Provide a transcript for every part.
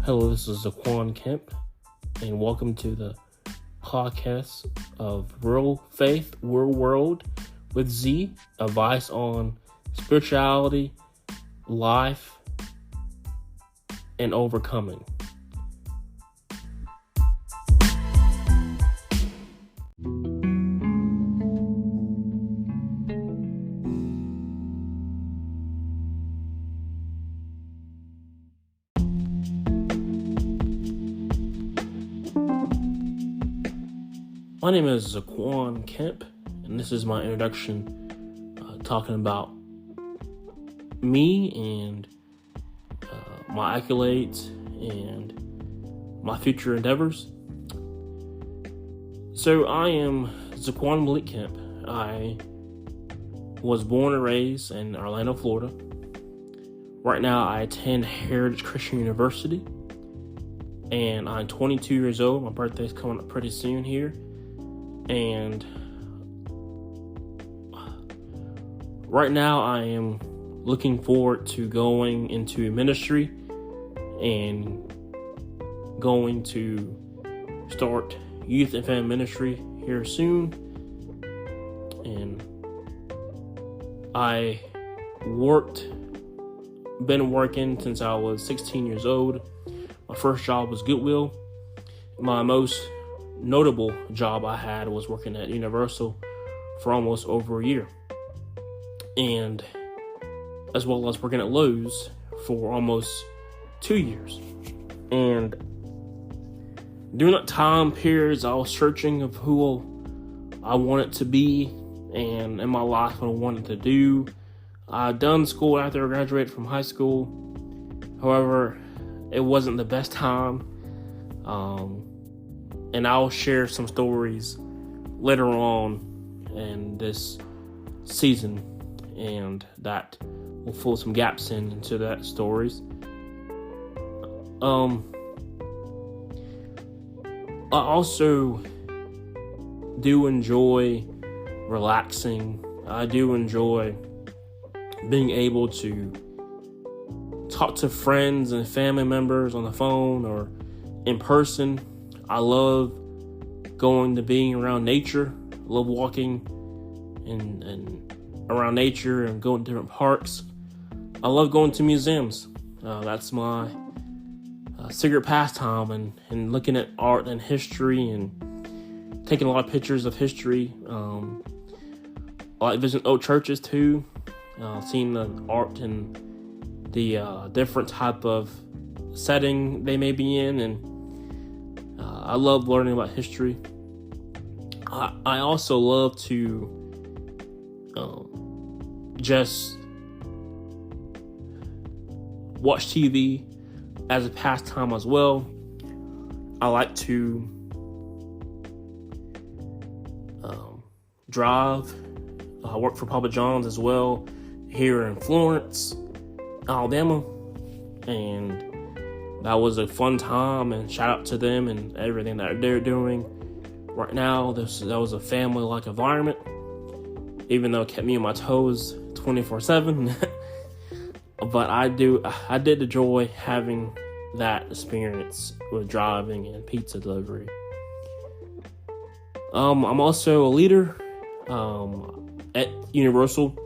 Hello, this is Zaquan Kemp, and welcome to the podcast of Real Faith, Real World with Z, advice on spirituality, life, and overcoming. My name is Zaquan Kemp, and this is my introduction talking about me and my accolades and my future endeavors. So I am Zaquan Malik Kemp. I was born and raised in Orlando, Florida. Right now I attend Heritage Christian University, and I'm 22 years old. My birthday's coming up pretty soon here. And right now I am looking forward to going into ministry and going to start youth and family ministry here soon. And I been working since I was 16 years old. My first job was Goodwill. My most notable job I had was working at Universal for almost over a year, and as well as working at Lowe's for almost 2 years. And during that time period, I was searching of who I wanted to be and in my life what I wanted to do. I'd done school after I graduated from high school. However, it wasn't the best time. And I'll share some stories later on in this season, and that will fill some gaps into that stories. I also do enjoy relaxing. I do enjoy being able to talk to friends and family members on the phone or in person. I love going to being around nature. I love walking and around nature and going to different parks. I love going to museums. That's my secret pastime, and looking at art and history and taking a lot of pictures of history. I like visiting old churches too, seeing the art and the different type of setting they may be in, and I love learning about history. I also love to just watch TV as a pastime as well. I like to drive. I work for Papa John's as well here in Florence, Alabama, and that was a fun time, and shout out to them and everything that they're doing right now. That was a family-like environment, even though it kept me on my toes 24/7. But I did enjoy having that experience with driving and pizza delivery. I'm also a leader at Universal.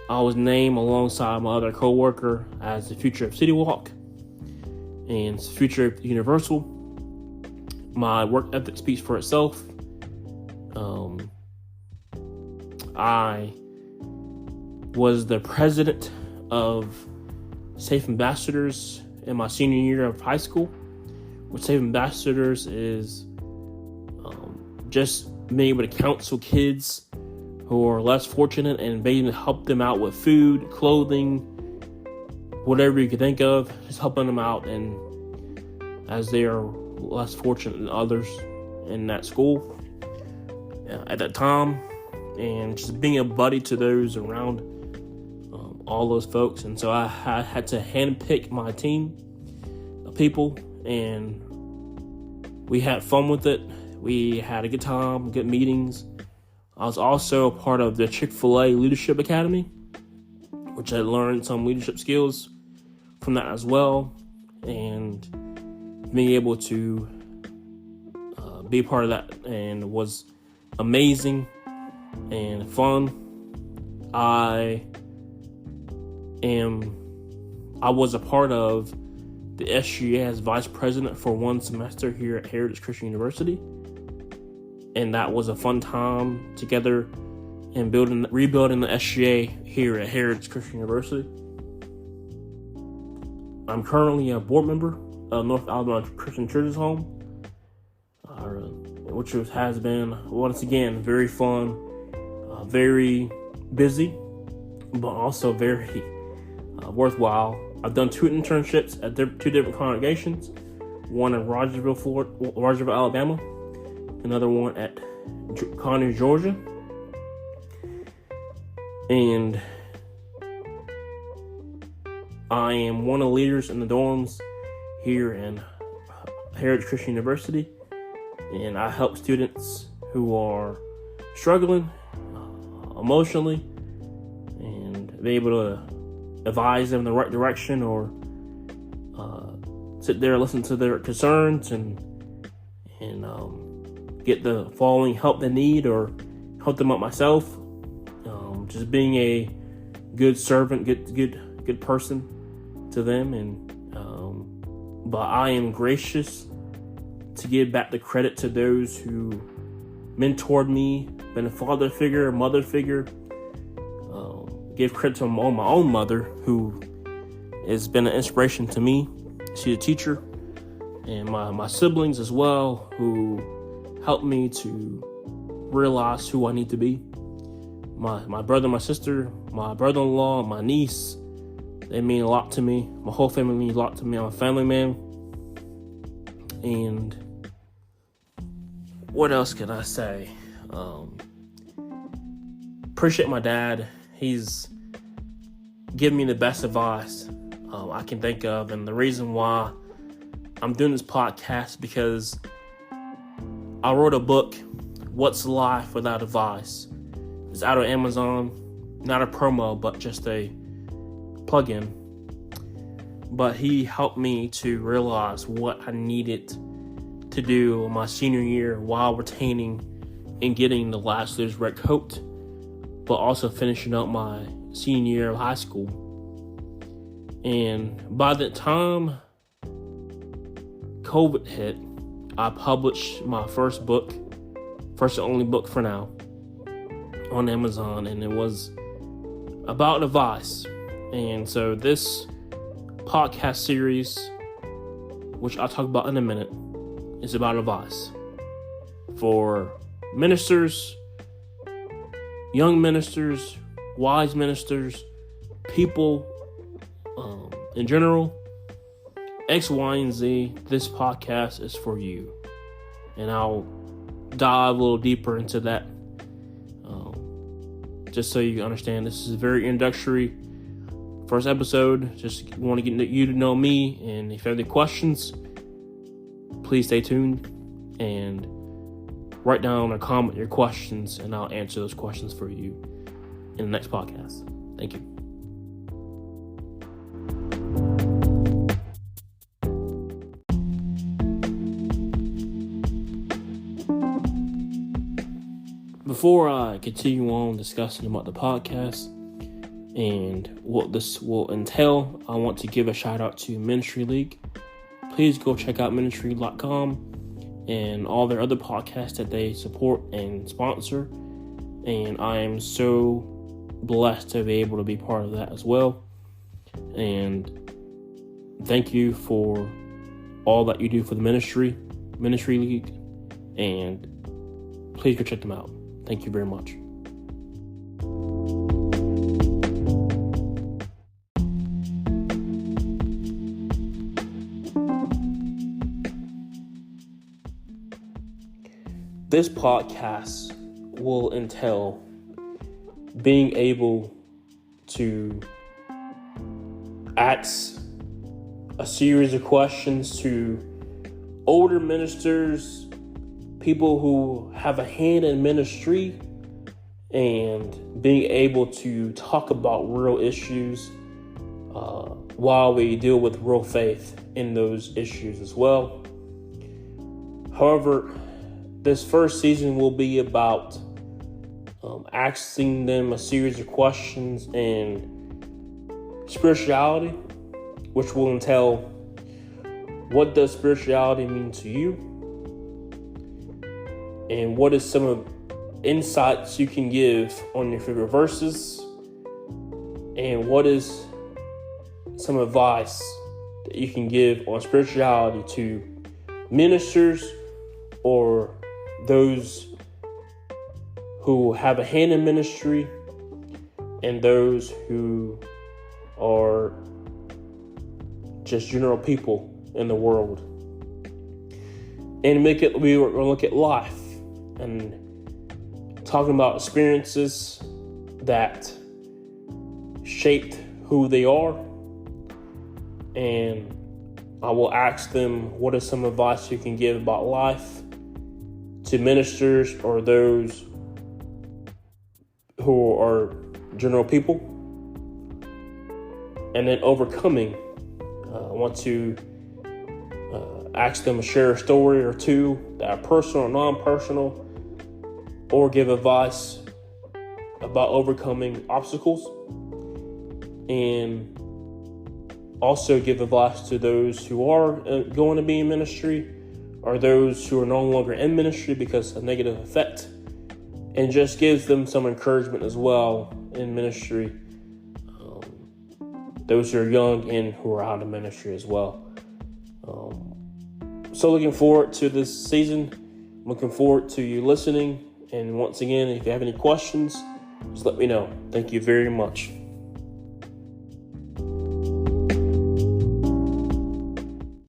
I was named alongside my other coworker as the future of City Walk and future of Universal. My work ethic speaks for itself. I was the president of Safe Ambassadors in my senior year of high school. What Safe Ambassadors is just being able to counsel kids who are less fortunate and being able to help them out with food, clothing, whatever you can think of, just helping them out, and as they are less fortunate than others in that school at that time, and just being a buddy to those around all those folks. And so I had to handpick my team of people, and we had fun with it. We had a good time, good meetings. I was also a part of the Chick-fil-A Leadership Academy, which I learned some leadership skills from that as well. And being able to be part of that, and was amazing and fun. I was a part of the SGA as vice president for one semester here at Heritage Christian University, and that was a fun time together in rebuilding the SGA here at Heritage Christian University. I'm currently a board member of North Alabama Christian Churches Home, which has been, once again, very fun, very busy, but also very worthwhile. I've done 2 internships at 2 different congregations, one in Rogersville, Alabama, another one at Conner, Georgia. And I am one of the leaders in the dorms here in Heritage Christian University, and I help students who are struggling emotionally and be able to advise them in the right direction, or sit there and listen to their concerns and get the following help they need, or help them out myself. Just being a good servant, good person to them, and but I am gracious to give back the credit to those who mentored me, been a father figure, a mother figure. Give credit to my own mother, who has been an inspiration to me. She's a teacher, and my siblings as well, who helped me to realize who I need to be. My brother, my sister, my brother-in-law, my niece, they mean a lot to me. My whole family means a lot to me. I'm a family man. And what else can I say? Appreciate my dad. He's given me the best advice I can think of. And the reason why I'm doing this podcast, because I wrote a book, What's Life Without Advice. It's out on Amazon. Not a promo, but just a plug-in. But he helped me to realize what I needed to do in my senior year while retaining and getting the last year's red coat, but also finishing up my senior year of high school. And by the time COVID hit, I published my first and only book for now, on Amazon, and it was about advice. And so this podcast series, which I'll talk about in a minute, is about advice for ministers, young ministers, wise ministers, people in general. X, Y, and Z. This podcast is for you, and I'll dive a little deeper into that, just so you understand. This is a very introductory first episode. Just want to get you to know me, and if you have any questions, please stay tuned and write down or comment your questions, and I'll answer those questions for you in the next podcast. Thank you. Before I continue on discussing about the podcast and what this will entail, I want to give a shout out to Ministry League. Please go check out ministry.com and all their other podcasts that they support and sponsor. And I am so blessed to be able to be part of that as well. And thank you for all that you do for the Ministry League. And please go check them out. Thank you very much. This podcast will entail being able to ask a series of questions to older ministers, people who have a hand in ministry, and being able to talk about real issues while we deal with real faith in those issues as well. However, this first season will be about asking them a series of questions in spirituality, which will entail, what does spirituality mean to you? And what is some of insights you can give on your favorite verses? And what is some advice that you can give on spirituality to ministers or those who have a hand in ministry and those who are just general people in the world? And we're going to look at life and talking about experiences that shaped who they are. And I will ask them, what is some advice you can give about life to ministers or those who are general people? And then overcoming, I want to ask them to share a story or two that are personal or non-personal, or give advice about overcoming obstacles, and also give advice to those who are going to be in ministry or those who are no longer in ministry because of negative effect, and just gives them some encouragement as well in ministry, those who are young and who are out of ministry as well. So looking forward to this season, looking forward to you listening. And once again, if you have any questions, just let me know. Thank you very much.